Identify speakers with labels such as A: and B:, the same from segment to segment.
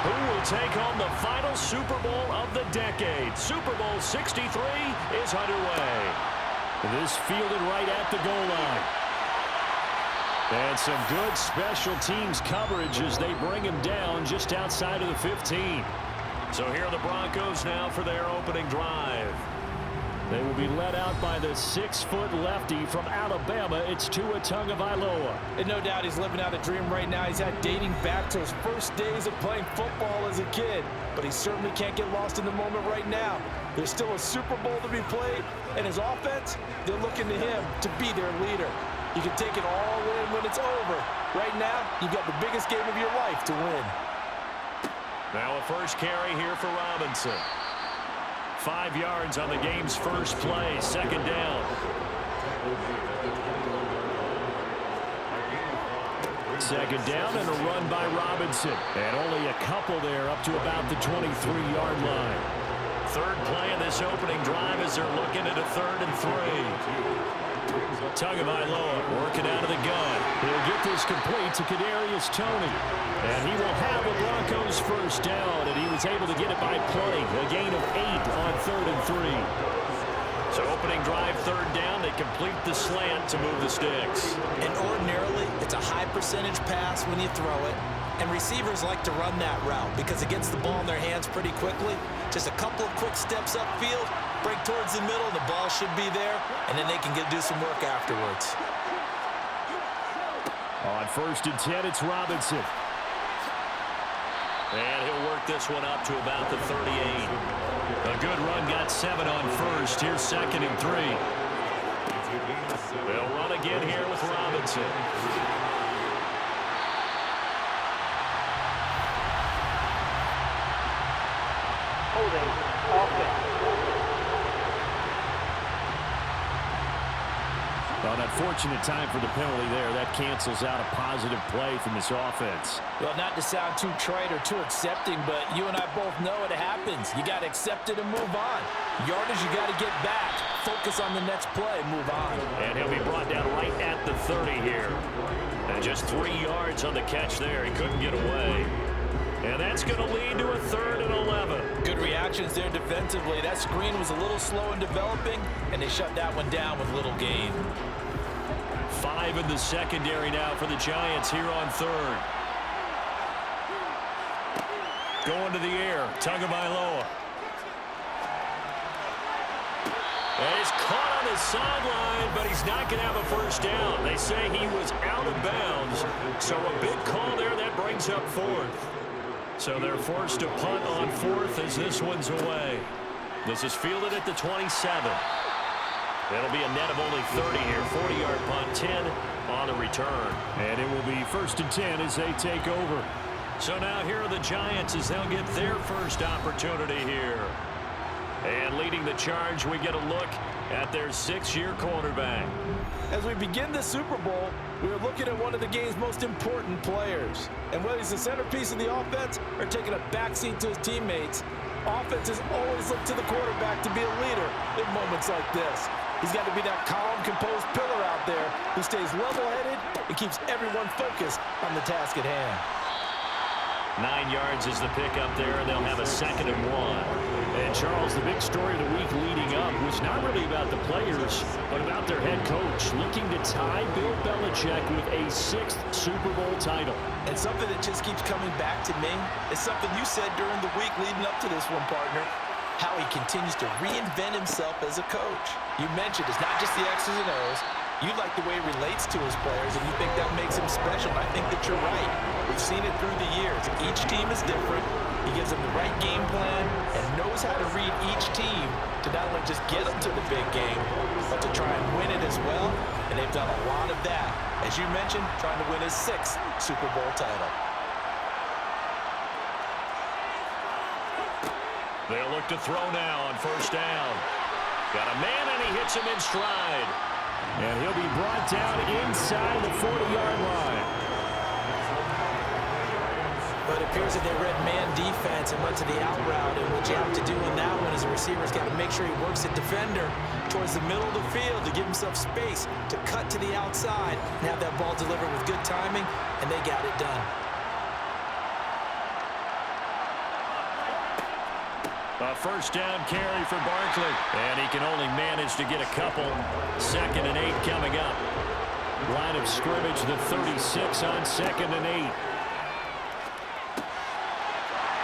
A: Who will take home the final Super Bowl of the decade? Super Bowl 63 is underway. This fielded right at the goal line. And some good special teams coverage as they bring him down just outside of the 15. So here are the Broncos now for their opening drive. They will be led out by the 6-foot lefty from Alabama. It's Tua Tagovailoa.
B: And no doubt he's living out a dream right now. He's had dating back to his first days of playing football as a kid. But he certainly can't get lost in the moment right now. There's still a Super Bowl to be played. And his offense, they're looking to him to be their leader. You can take it all in when it's over. Right now, you've got the biggest game of your life to win.
A: Now a first carry here for Robinson. 5 yards on the game's first play, second down. Second down and a run by Robinson. And only a couple there up to about the 23-yard line. Third play of this opening drive as they're looking at a 3rd and 3. Tagovailoa working out of the gun. He'll get this complete to Kadarius Toney. And he will have the Broncos first down, and he was able to get it by play. A gain of 8 on 3rd and 3. So opening drive, 3rd down. They complete the slant to move the sticks.
C: And ordinarily, it's a high percentage pass when you throw it. And receivers like to run that route because it gets the ball in their hands pretty quickly. Just a couple of quick steps upfield, break towards the middle, the ball should be there, and then they can do some work afterwards.
A: On 1st and 10, it's Robinson. And he'll work this one up to about the 38. A good run, got 7 on 1st. Here's 2nd and 3. They'll run again here with Robinson.
D: Holding offense.
A: An unfortunate time for the penalty there. That cancels out a positive play from this offense.
B: Well, not to sound too trite or too accepting, but you and I both know it happens. You got to accept it and move on. Yardage, you got to get back. Focus on the next play, move on.
A: And he'll be brought down right at the 30 here. And just 3 yards on the catch there. He couldn't get away. And that's going to lead to a 3rd and 11.
B: Good reactions there defensively. That screen was a little slow in developing, and they shut that one down with little gain.
A: 5 in the secondary now for the Giants here on 3rd. Going to the air, Tagovailoa. And he's caught on the sideline, but he's not going to have a first down. They say he was out of bounds, so a big call there that brings up 4th. So they're forced to punt on 4th as this one's away. This is fielded at the 27. That'll be a net of only 30 here. 40-yard punt, 10 on the return. And it will be 1st and 10 as they take over. So now here are the Giants as they'll get their first opportunity here. And leading the charge, we get a look at their 6-year quarterback.
B: As we begin the Super Bowl, we are looking at one of the game's most important players. And whether he's the centerpiece of the offense or taking a backseat to his teammates, offenses always look to the quarterback to be a leader in moments like this. He's got to be that calm, composed pillar out there who stays level-headed and keeps everyone focused on the task at hand.
A: 9 yards is the pickup there, and they'll have a 2nd and 1. And, Charles, the big story of the week leading up was not really about the players, but about their head coach looking to tie Bill Belichick with a 6th Super Bowl title.
C: And something that just keeps coming back to me is something you said during the week leading up to this one, partner. How he continues to reinvent himself as a coach. You mentioned it's not just the X's and O's. You like the way he relates to his players, and you think that makes him special, and I think that you're right. We've seen it through the years. Each team is different. He gives them the right game plan and knows how to read each team to not only just get them to the big game, but to try and win it as well, and they've done a lot of that. As you mentioned, trying to win his 6th Super Bowl title.
A: They'll look to throw now on 1st down. Got a man, and he hits him in stride. And he'll be brought down inside the 40-yard line.
C: But it appears that they read man defense and went to the out route. And what you have to do in that one is the receiver's got to make sure he works the defender towards the middle of the field to give himself space to cut to the outside and have that ball delivered with good timing, and they got it done.
A: A first down carry for Barkley. And he can only manage to get a couple. 2nd and 8 coming up. Line of scrimmage, the 36 on 2nd and 8.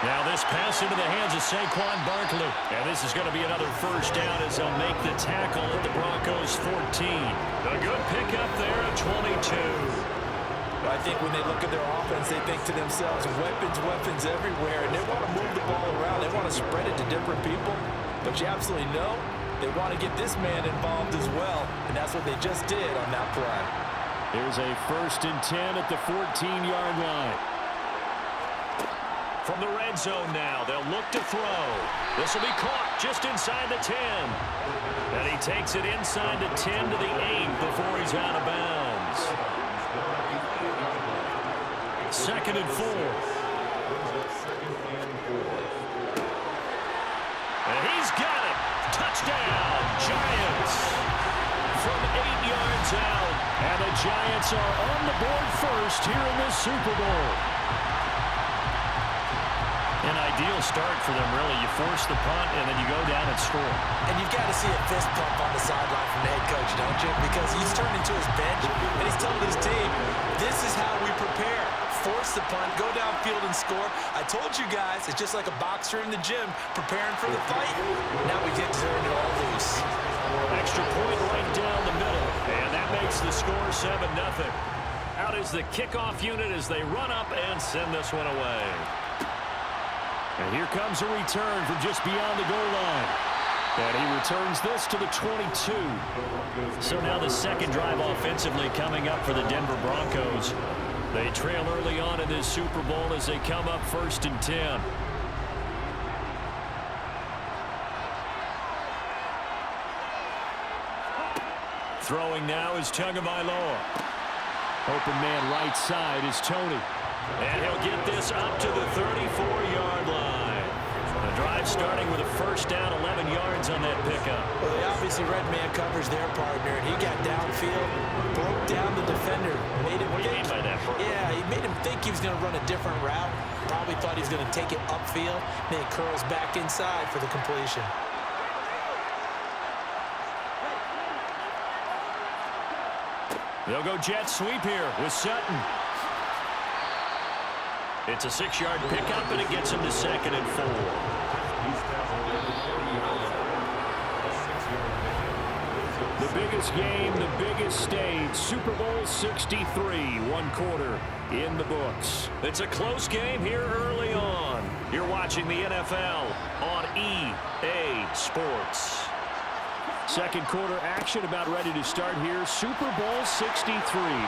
A: Now this pass into the hands of Saquon Barkley. And this is going to be another first down as they'll make the tackle at the Broncos 14. A good pickup there at 22.
B: I think when they look at their offense, they think to themselves, weapons everywhere, and they want to move the ball around. They want to spread it to different people. But you absolutely know they want to get this man involved as well, and that's what they just did on that play.
A: Here's a 1st and 10 at the 14-yard line. From the red zone now, they'll look to throw. This will be caught just inside the 10. And he takes it inside the 10 to the 8 before he's out of bounds. 2nd and 4. And he's got it. Touchdown, Giants. From 8 yards out. And the Giants are on the board first here in this Super Bowl. An ideal start for them, really. You force the punt, and then you go down and score.
C: And you've got to see a fist pump on the sideline from the head coach, don't you? Because he's turned into his bench, and he's telling his team, this is how we prepare. Force the punt, go downfield and score. I told you guys, it's just like a boxer in the gym preparing for the fight. Now we get to turn it all loose.
A: Extra point right down the middle, and that makes the score 7-0. Out is the kickoff unit as they run up and send this one away. And here comes a return from just beyond the goal line. And he returns this to the 22. So now the second drive offensively coming up for the Denver Broncos. They trail early on in this Super Bowl as they come up 1st and 10. Throwing now is Tagovailoa. Open man right side is Tony. And he'll get this up to the 34-yard line. The drive starting with a first down, 11 yards on that pickup.
C: Well, they obviously red man covers their partner, and he got downfield, broke down the defender, made him
A: What do you
C: think.
A: mean by that?
C: Yeah, he made him think he was going to run a different route. Probably thought he was going to take it upfield. Then he curls back inside for the completion.
A: They'll go jet sweep here with Sutton. It's a 6-yard pickup, and it gets him to 2nd and 4. The biggest game, the biggest stage, Super Bowl 63, 1 quarter in the books. It's a close game here early on. You're watching the NFL on EA Sports. Second quarter action about ready to start here. Super Bowl 63.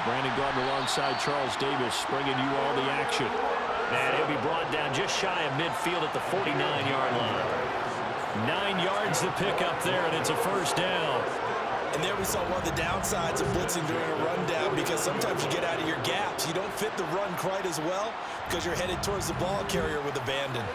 A: Brandon Gardner alongside Charles Davis bringing you all the action. And he'll be brought down just shy of midfield at the 49-yard line. 9 yards to pick up there, and it's a first down.
C: And there we saw one of the downsides of blitzing during a rundown, because sometimes you get out of your gaps. You don't fit the run quite as well because you're headed towards the ball carrier with abandon.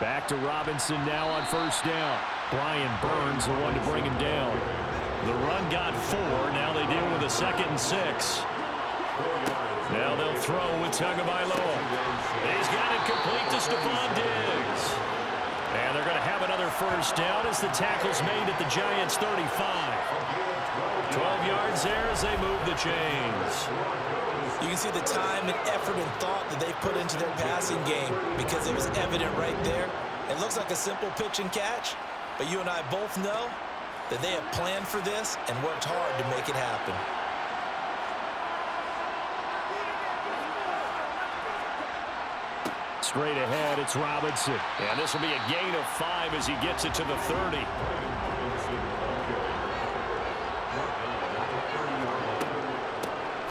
A: Back to Robinson now on first down. Brian Burns, the one to bring him down. The run got 4. Now they deal with a 2nd and 6. Now they'll throw with Tagovailoa. He's got it complete to Stephon Diggs. And they're going to have another first down as the tackle's made at the Giants' 35. 12 yards there as they move the chains.
C: You can see the time and effort and thought that they put into their passing game, because it was evident right there. It looks like a simple pitch and catch, but you and I both know that they have planned for this and worked hard to make it happen.
A: Straight ahead, it's Robinson. And this will be a gain of 5 as he gets it to the 30.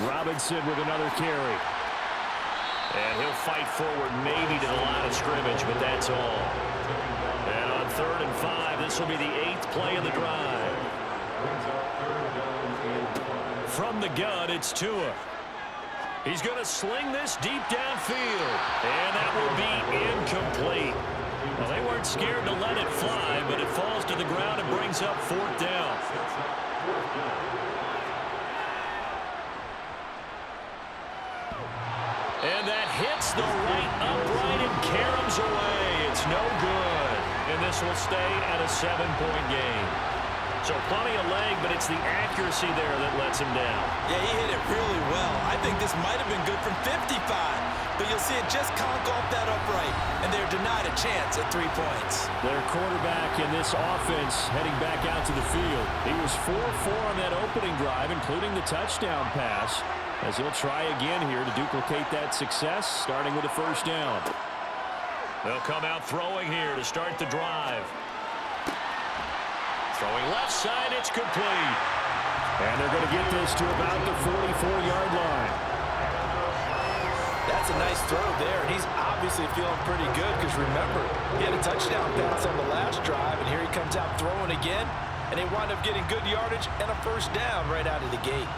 A: Robinson with another carry. And he'll fight forward maybe to the line of scrimmage, but that's all. And on 3rd and 5, this will be the 8th play of the drive. From the gun, it's Tua. He's going to sling this deep downfield. And that will be incomplete. Well, they weren't scared to let it fly, but it falls to the ground and brings up 4th down. this will stay at a 7-point game. So plenty of leg, but it's the accuracy there that lets him down.
C: Yeah, he hit it really well. I think this might have been good from 55, but you'll see it just conk off that upright, and they're denied a chance at 3 points.
A: Their quarterback in this offense heading back out to the field. He was 4-4 on that opening drive, including the touchdown pass, as he'll try again here to duplicate that success, starting with a first down. They'll come out throwing here to start the drive. Throwing left side, it's complete. And they're going to get this to about the 44-yard line.
B: That's a nice throw there, and he's obviously feeling pretty good because, remember, he had a touchdown pass on the last drive, and here he comes out throwing again, and they wind up getting good yardage and a first down right out of the gate.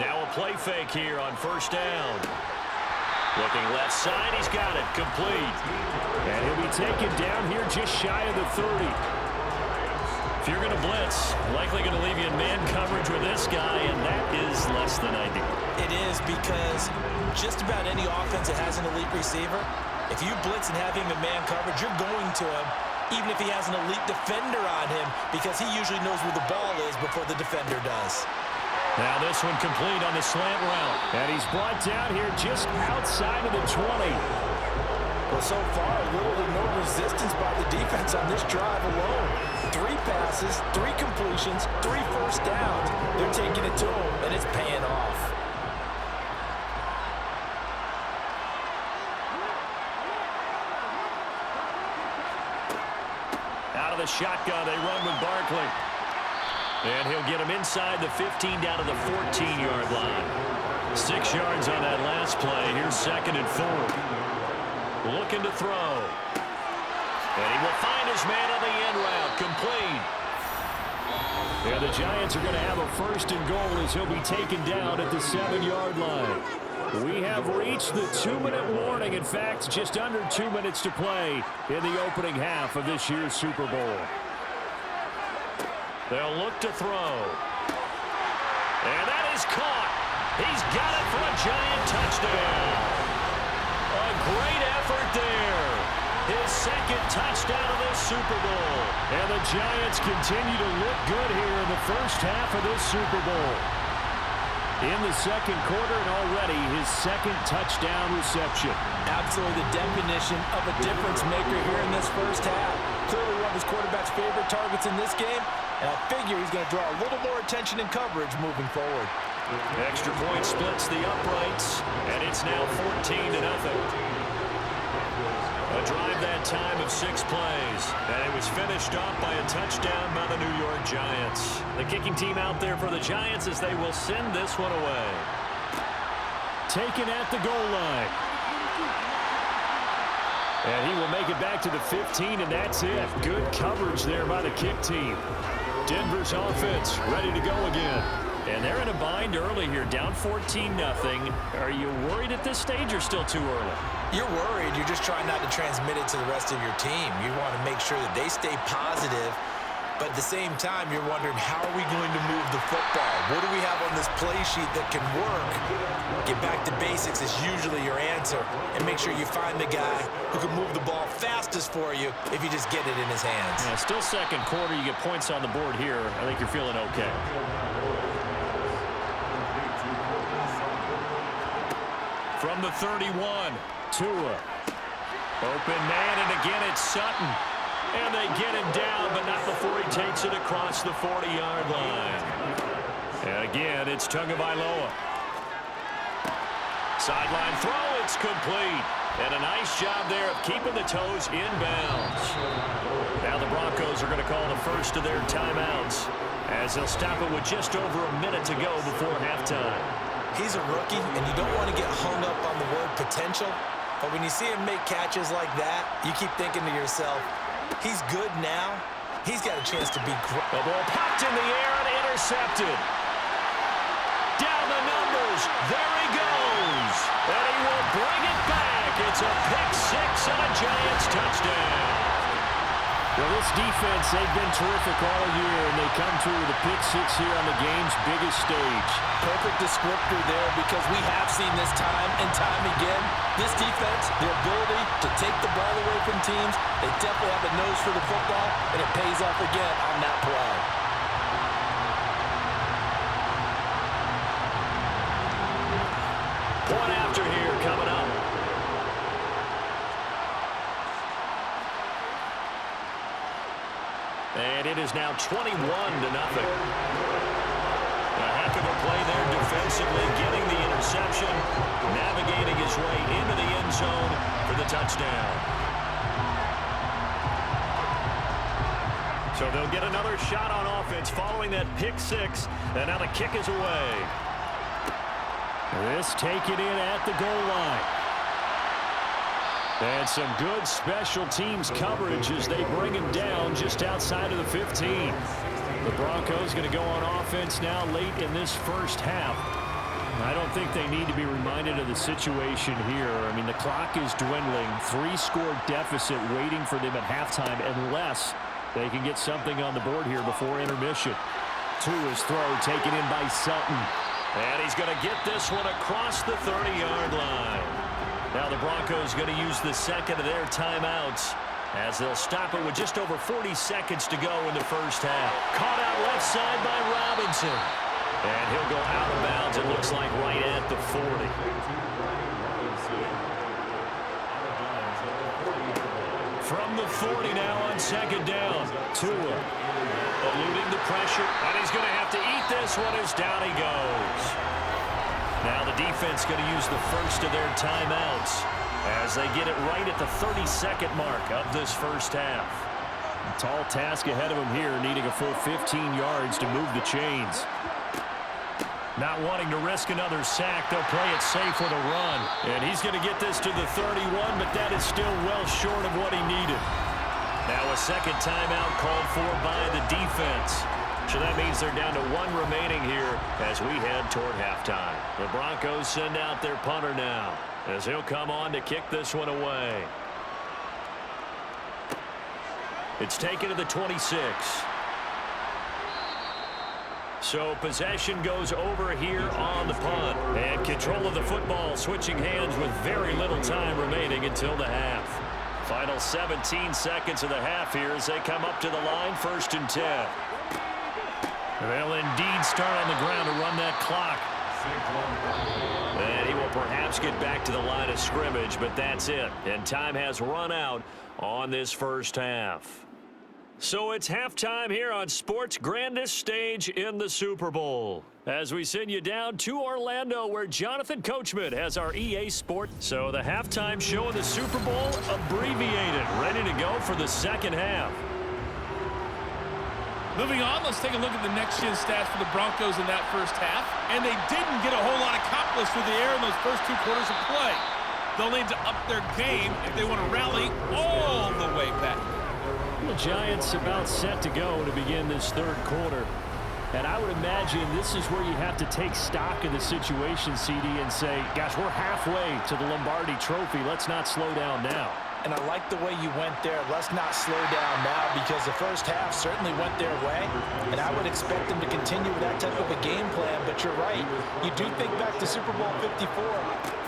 A: Now a play fake here on first down. Looking left side, he's got it, complete. And he'll be taken down here just shy of the 30. If you're going to blitz, likely going to leave you in man coverage with this guy, and that is less than ideal.
C: It is, because just about any offense that has an elite receiver, if you blitz and have him in man coverage, you're going to him, even if he has an elite defender on him, because he usually knows where the ball is before the defender does.
A: Now this one complete on the slant route. And he's brought down here just outside of the 20.
B: Well, so far, little to no resistance by the defense on this drive alone. 3 passes, 3 completions, 3 first downs. They're taking it to him, and it's paying off.
A: Out of the shotgun, they run with Barkley. And he'll get him inside the 15 down to the 14-yard line. 6 yards on that last play. Here's 2nd and 4. Looking to throw. And he will find his man on the end route. Complete. And the Giants are going to have a 1st and goal as he'll be taken down at the 7-yard line. We have reached the 2-minute warning. In fact, just under 2 minutes to play in the opening half of this year's Super Bowl. They'll look to throw. And that is caught. He's got it for a Giant touchdown. A great effort there. His 2nd touchdown of this Super Bowl. And the Giants continue to look good here in the first half of this Super Bowl. In the 2nd quarter, and already his 2nd touchdown reception.
B: Absolutely the definition of a difference maker here in this first half. Clearly one of his quarterback's favorite targets in this game, and I figure he's going to draw a little more attention and coverage moving forward.
A: Extra point splits the uprights, and it's now 14-0. A drive that time of 6 plays, and it was finished off by a touchdown by the New York Giants. The kicking team out there for the Giants as they will send this one away. Taken at the goal line. And he will make it back to the 15, and that's it. Good coverage there by the kick team. Denver's offense ready to go again. And they're in a bind early here, down 14-0. Are you worried at this stage or still too early?
C: You're worried. You're just trying not to transmit it to the rest of your team. You want to make sure that they stay positive, but at the same time, you're wondering, how are we going to move the football? What do we have on this play sheet that can work? Get back to basics is usually your answer, and make sure you find the guy who can move the ball fastest for you if you just get it in his hands.
A: Yeah, still 2nd quarter. You get points on the board here. I think you're feeling okay. From the 31, Tua. Open man, and again it's Sutton. And they get him down, but not before he takes it across the 40-yard line. And again, it's Tagovailoa. Sideline throw, it's complete. And a nice job there of keeping the toes in bounds. Now the Broncos are going to call the first of their timeouts, as they'll stop it with just over a minute to go before halftime.
C: He's a rookie, and you don't want to get hung up on the word potential. But when you see him make catches like that, you keep thinking to yourself, he's good now. He's got a chance to be great.
A: The ball popped in the air and intercepted. Down the numbers. There he goes. And he will bring it back. It's a pick 6 and a Giants touchdown. Well, this defense, they've been terrific all year, and they come through with a pick six here on the game's biggest stage.
B: Perfect descriptor there, because we have seen this time and time again. This defense, their ability to take the ball away from teams, they definitely have a nose for the football, and it pays off again on that play.
A: Point after here coming up. And it is now 21-0. A heck of a play there defensively, getting the interception, navigating his way into the end zone for the touchdown. So they'll get another shot on offense following that pick six, and now the kick is away. This taken in at the goal line. And some good special teams coverage as they bring him down just outside of the 15. The Broncos going to go on offense now late in this first half. I don't think they need to be reminded of the situation here. I mean, the clock is dwindling. 3-score deficit waiting for them at halftime unless they can get something on the board here before intermission. To his throw, taken in by Sutton. And he's going to get this one across the 30-yard line. Now the Broncos going to use the second of their timeouts as they'll stop it with just over 40 seconds to go in the first half. Caught out left side by Robinson. And he'll go out of bounds, it looks like, right at the 40. From the 40 now on second down. Tua eluding the pressure, and he's going to have to eat this one as down he goes. Now the defense going to use the first of their timeouts as they get it right at the 32nd mark of this first half. A tall task ahead of them here, needing a full 15 yards to move the chains. Not wanting to risk another sack, they'll play it safe with a run. And he's going to get this to the 31, but that is still well short of what he needed. Now a second timeout called for by the defense. So that means they're down to one remaining here as we head toward halftime. The Broncos send out their punter now as he'll come on to kick this one away. It's taken to the 26. So possession goes over here on the punt. And control of the football switching hands with very little time remaining until the half. Final 17 seconds of the half here as they come up to the line, 1st and 10. They'll indeed start on the ground to run that clock. And he will perhaps get back to the line of scrimmage, but that's it. And time has run out on this first half. So it's halftime here on sports' grandest stage in the Super Bowl. As we send you down to Orlando, where Jonathan Coachman has our EA Sport. So the halftime show of the Super Bowl abbreviated, ready to go for the second half.
E: Moving on, let's take a look at the next-gen stats for the Broncos in that first half. And they didn't get a whole lot accomplished through the air in those first 2 quarters of play. They'll need to up their game if they want to rally all the way back.
A: The Giants about set to go to begin this third quarter. And I would imagine this is where you have to take stock of the situation, CD, and say, gosh, we're halfway to the Lombardi Trophy. Let's not slow down now.
B: And I like the way you went there. Let's not slow down now, because the first half certainly went their way. And I would expect them to continue with that type of a game plan. But you're right. You do think back to Super Bowl 54.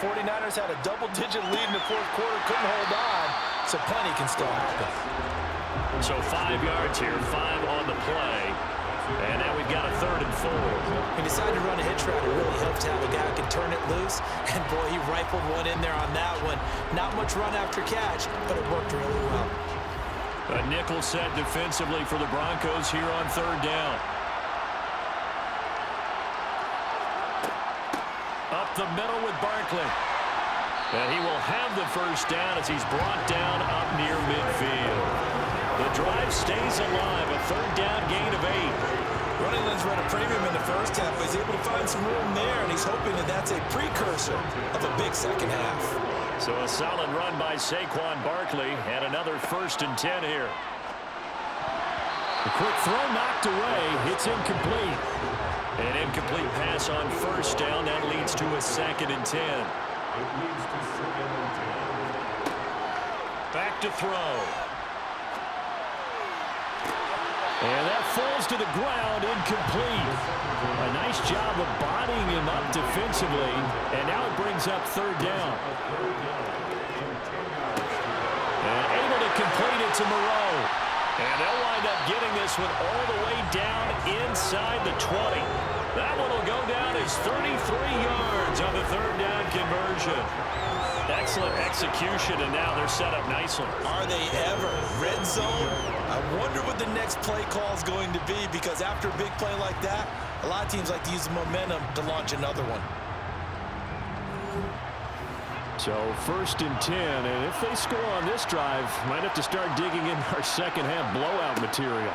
B: 49ers had a double-digit lead in the fourth quarter, couldn't hold on. So plenty can still happen.
A: So 5 yards here, 5 on the play. And now we've got a 3rd and 4.
B: He decided to run a hitch route. It really helped to have a guy who can turn it loose. And, boy, he rifled one in there on that one. Not much run after catch, but it worked really well.
A: A nickel set defensively for the Broncos here on 3rd down. Up the middle with Barkley. And he will have the first down as he's brought down up near midfield. The drive stays alive, a 3rd down gain of 8.
B: Running lanes run a premium in the first half, but he's able to find some room there, and he's hoping that that's a precursor of a big second half.
A: So a solid run by Saquon Barkley, and another 1st and 10 here. The quick throw knocked away. It's incomplete. An incomplete pass on 1st down. That leads to a 2nd and 10. Back to throw. And that falls to the ground, incomplete. A nice job of bodying him up defensively, and now it brings up third down. And able to complete it to Moreau. And they'll wind up getting this one all the way down inside the 20. That one will go down as 33 yards on the third down conversion. Excellent execution, and now they're set up nicely.
C: Are they ever? Red zone? I wonder what the next play call is going to be, because after a big play like that, a lot of teams like to use the momentum to launch another one.
A: So 1st and 10, and if they score on this drive, might have to start digging in our second half blowout material.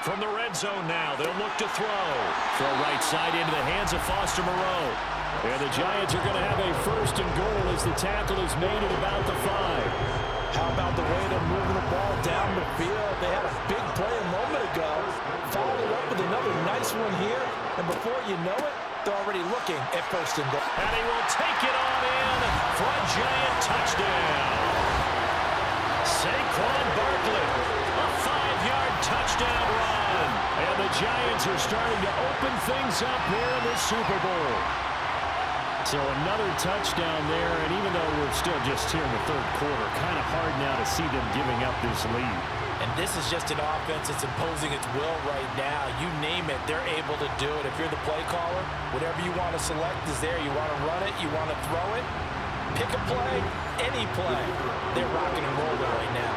A: From the red zone now, they'll look to throw. Throw right side into the hands of Foster Moreau. And the Giants are going to have a 1st and goal as the tackle is made at about the 5.
B: How about the way they're moving the ball down the field? They had a big play a moment ago. Followed up with another nice one here. And before you know it, they're already looking at 1st and goal.
A: And he will take it on in for a Giant touchdown. Saquon Barkley, a 5-yard touchdown run. And the Giants are starting to open things up here in the Super Bowl. So another touchdown there, and even though we're still just here in the third quarter, kind of hard now to see them giving up this lead.
C: And this is just an offense that's imposing its will right now. You name it, they're able to do it. If you're the play caller, whatever you want to select is there. You want to run it, you want to throw it, pick a play, any play. They're rocking and rolling right now.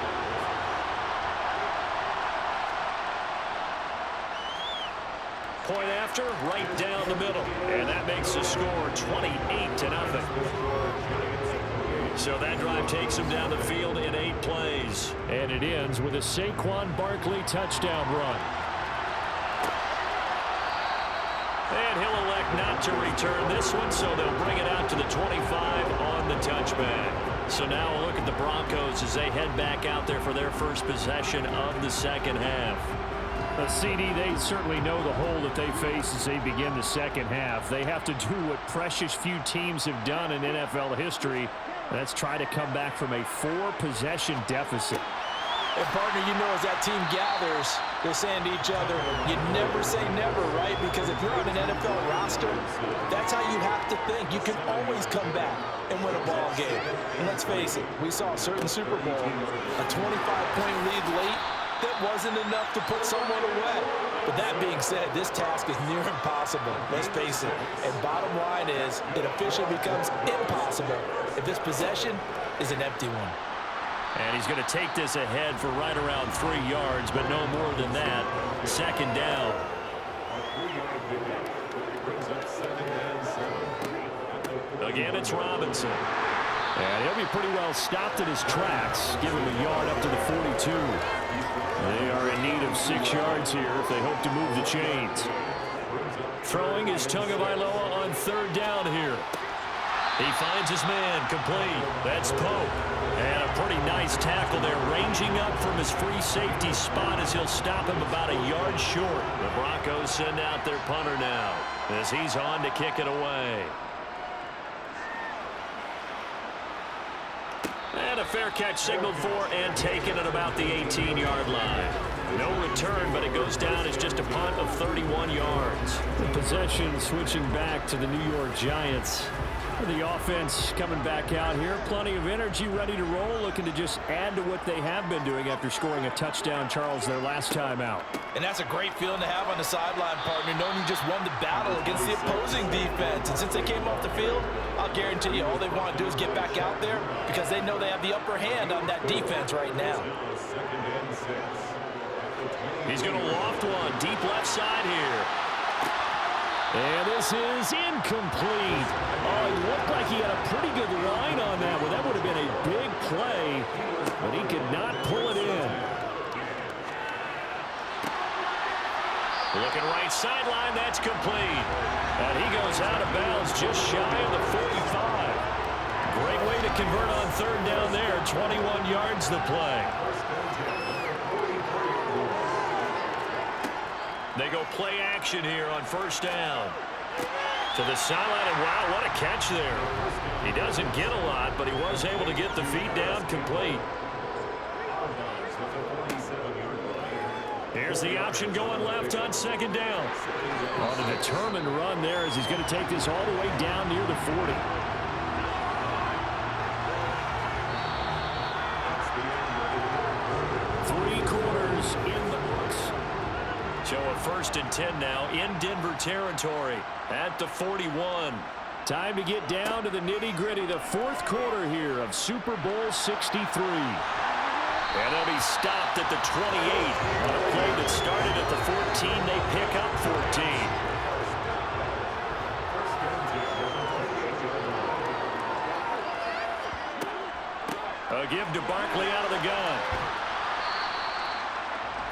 A: Point after, right down the middle. And that makes the score 28-0. So that drive takes him down the field in 8 plays. And it ends with a Saquon Barkley touchdown run. And he'll elect not to return this one, so they'll bring it out to the 25 on the touchback. So now we'll look at the Broncos as they head back out there for their first possession of the second half. CD, they certainly know the hole that they face as they begin the second half. They have to do what precious few teams have done in NFL history. That's try to come back from a 4-possession deficit.
B: And partner, you know, as that team gathers, they're saying to each other, you never say never, right? Because if you're on an NFL roster, that's how you have to think. You can always come back and win a ball game. And let's face it, we saw a certain Super Bowl, a 25-point lead late, that wasn't enough to put someone away. But that being said, this task is near impossible. Let's face it. And bottom line is, it officially becomes impossible if this possession is an empty one.
A: And he's going to take this ahead for right around 3 yards, but no more than that. Second down. Again, it's Robinson. And he'll be pretty well stopped in his tracks. Give him a yard up to the 42. They are in need of 6 yards here if they hope to move the chains. Throwing is Tagovailoa on third down here. He finds his man complete. That's Pope. And a pretty nice tackle there, ranging up from his free safety spot as he'll stop him about a yard short. The Broncos send out their punter now as he's on to kick it away. And a fair catch signaled for and taken at about the 18-yard line. No return, but it goes down as just a punt of 31 yards. The possession switching back to the New York Giants. The offense coming back out here. Plenty of energy, ready to roll, looking to just add to what they have been doing after scoring a touchdown, Charles, their last time out.
C: And that's a great feeling to have on the sideline, partner, knowing you just won the battle against the opposing defense. And since they came off the field, I'll guarantee you all they want to do is get back out there because they know they have the upper hand on that defense right now.
A: He's going to loft one deep left side here. And this is incomplete. Oh, it looked like he had a pretty good line on that one. That would have been a big play, but he could not pull it in. Looking right sideline, that's complete. And he goes out of bounds just shy of the 45. Great way to convert on third down there. 21 yards the play. They go play action here on first down. To the sideline, and wow, what a catch there. He doesn't get a lot, but he was able to get the feet down complete. Here's the option going left on second down. On a determined run there as he's going to take this all the way down near the 40. In the books. So a 1st and 10 now in Denver territory at the 41. Time to get down to the nitty-gritty, the 4th quarter here of Super Bowl 63. And they'll be stopped at the 28. On a play that started at the 14, they pick up 14. A give to Barkley out of the gun.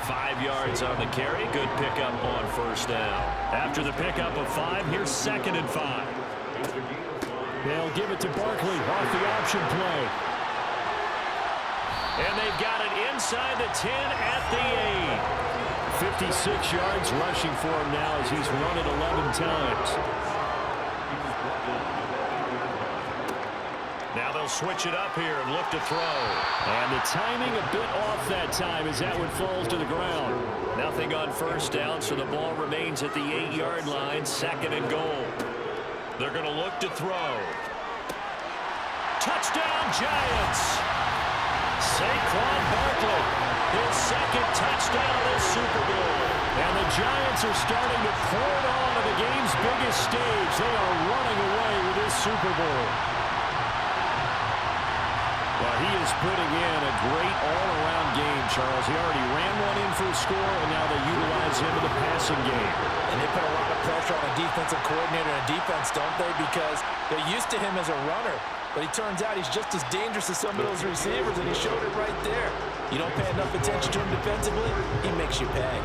A: 5 yards on the carry. Good pickup on 1st down. After the pickup of 5, here's 2nd and 5. They'll give it to Barkley off the option play. And they've got it inside the 10 at the 8. 56 yards rushing for him now as he's run it 11 times. Now they'll switch it up here and look to throw. And the timing a bit off that time as that one falls to the ground. Nothing on 1st down, so the ball remains at the 8-yard line, 2nd and goal. They're going to look to throw. Touchdown, Giants! Saquon Barkley, his 2nd touchdown of this Super Bowl. And the Giants are starting to pour it on to the game's biggest stage. They are running away with this Super Bowl. Well, he is putting in a great all-around game, Charles. He already ran one in for a score, and now they utilize him in the passing game.
B: And they put a lot of pressure on a defensive coordinator and defense, don't they? Because they're used to him as a runner. But he turns out he's just as dangerous as some of those receivers, and he showed it right there. You don't pay enough attention to him defensively, he makes you pay.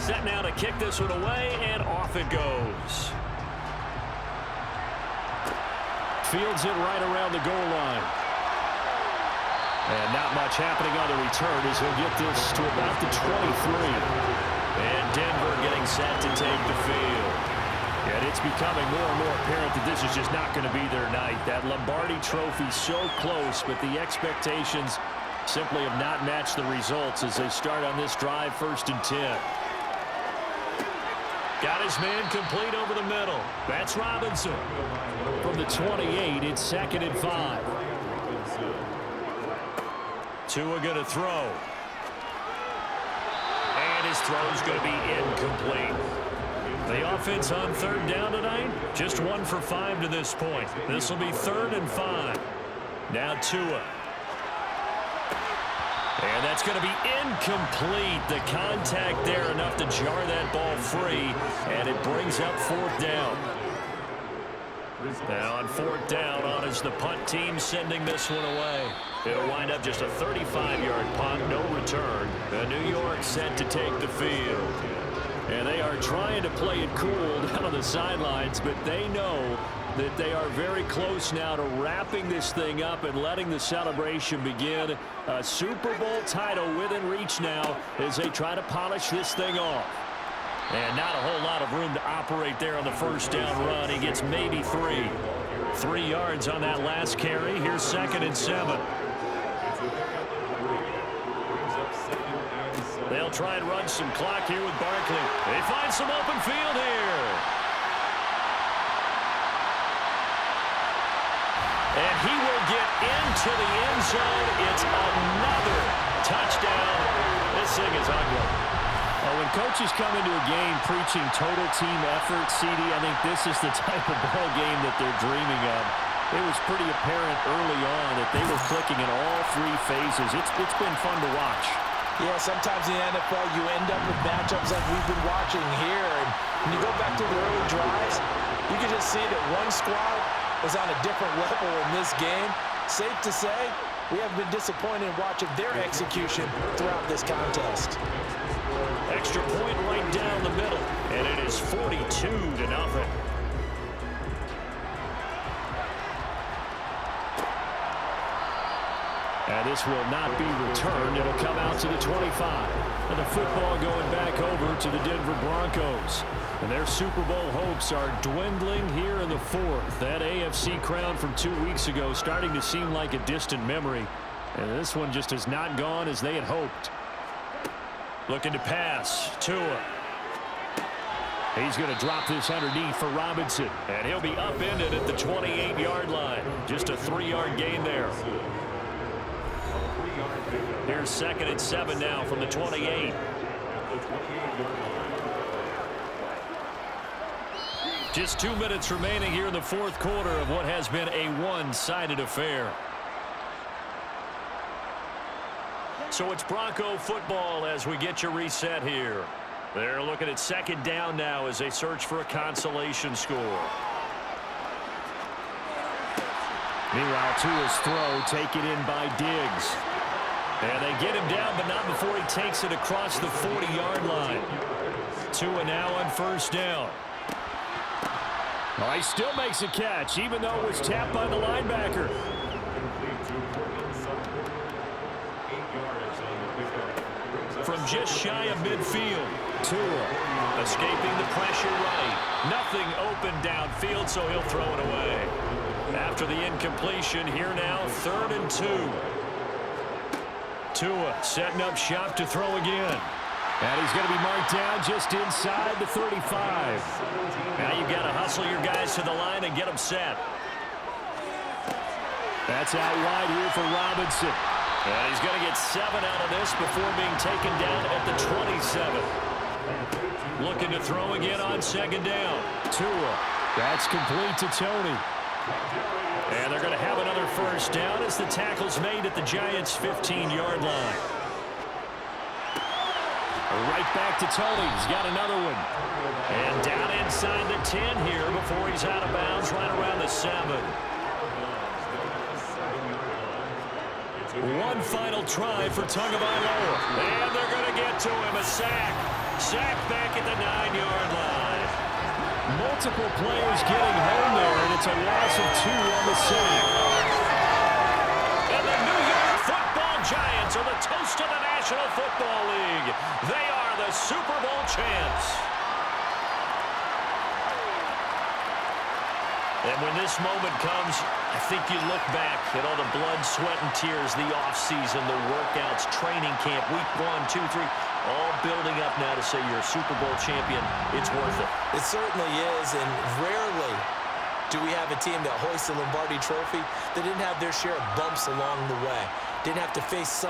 A: Set now to kick this one away, and off it goes. Fields it right around the goal line. And not much happening on the return as he'll get this to about the 23. And Denver getting set to take the field. And it's becoming more and more apparent that this is just not going to be their night. That Lombardi trophy so close, but the expectations simply have not matched the results as they start on this drive, 1st and 10. Got his man complete over the middle. That's Robinson. From the 28, it's 2nd and 5. Tua going to throw. And his throw's going to be incomplete. The offense on 3rd down tonight, just 1 for 5 to this point. This will be 3rd and 5. Now Tua. And that's going to be incomplete. The contact there enough to jar that ball free, and it brings up 4th down. Now on 4th down, on is the punt team sending this one away. It'll wind up just a 35-yard punt, no return. The New York set to take the field. And they are trying to play it cool down on the sidelines, but they know that they are very close now to wrapping this thing up and letting the celebration begin. A Super Bowl title within reach now as they try to polish this thing off. And not a whole lot of room to operate there on the 1st down run. He gets maybe 3. 3 yards on that last carry. Here's 2nd and 7. They'll try and run some clock here with Barkley. They find some open field here. And he will get into the end zone. It's another touchdown. This thing is ugly. When coaches come into a game preaching total team effort, CD, I think this is the type of ball game that they're dreaming of. It was pretty apparent early on that they were clicking in all 3 phases. It's been fun to watch.
B: Yeah, sometimes in the NFL you end up with matchups like we've been watching here. And when you go back to the early drives, you can just see that one squad is on a different level in this game. Safe to say, we have been disappointed in watching their execution throughout this contest.
A: Extra point right down the middle, and it is 42-0. And this will not be returned. It'll come out to the 25. And the football going back over to the Denver Broncos. And their Super Bowl hopes are dwindling here in the 4th. That AFC crown from 2 weeks ago starting to seem like a distant memory And this one just has not gone as they had hoped. Looking to pass. Tua. He's going to drop this underneath for Robinson. And he'll be upended at the 28-yard line. Just a 3-yard gain there. Here's 2nd and 7 now from the 28. Just 2 minutes remaining here in the 4th quarter of what has been a one-sided affair. So it's Bronco football as we get you reset here. They're looking at 2nd down now as they search for a consolation score. Meanwhile, Tua's throw taken in by Diggs. And they get him down, but not before he takes it across the 40-yard line. Tua now on 1st down. Well, he still makes a catch, even though it was tapped by the linebacker. From just shy of midfield, Tua escaping the pressure right. Nothing open downfield, so he'll throw it away. After the incompletion, here now, 3rd and 2. Tua setting up shop to throw again. And he's going to be marked down just inside the 35. Now you've got to hustle your guys to the line and get them set. That's out wide here for Robinson. And he's going to get 7 out of this before being taken down at the 27. Looking to throw again on 2nd down. Tua. That's complete to Tony. And they're going to have another 1st down as the tackle's made at the Giants' 15-yard line. Right back to Tony. He's got another one. And down inside the 10 here before he's out of bounds right around the 7. One final try for Tagovailoa. And they're going to get to him. A sack. Sack back at the 9-yard line. Multiple players getting home there, and it's a loss of 2 on the sack. And the New York Football Giants are the toast of the National Football League. They are the Super Bowl champs. And when this moment comes, I think you look back at all the blood, sweat, and tears, the offseason, the workouts, training camp, week 1, 2, 3, all building up now to say you're a Super Bowl champion. It's worth it.
C: It certainly is, and rarely do we have a team that hoists the Lombardi Trophy that didn't have their share of bumps along the way, didn't have to face some